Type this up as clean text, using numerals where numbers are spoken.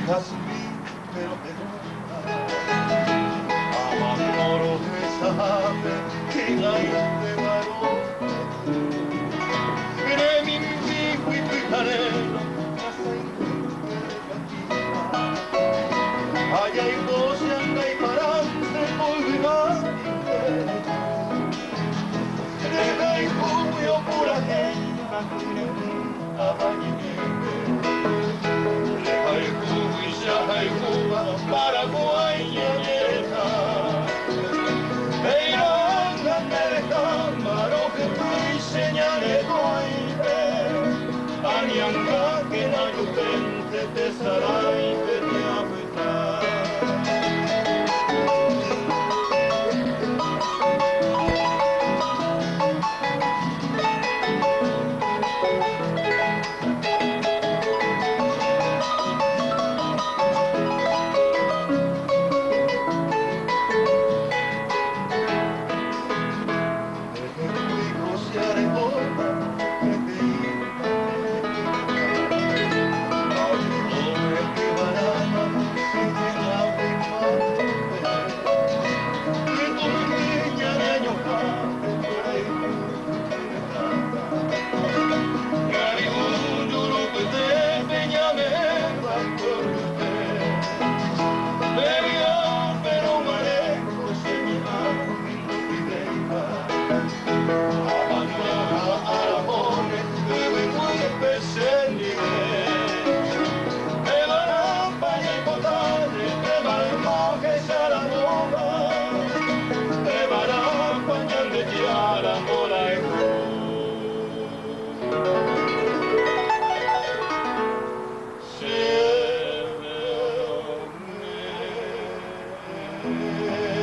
dejas pero amor sabe que hay de varón Gremin fico y picarero allá hay dos y anda y parante colgante deja y jubio pura gente Paraguay y América Eiranga América Maroje y señale coite Anianga que na yupente te sarai te te abuita Yeah.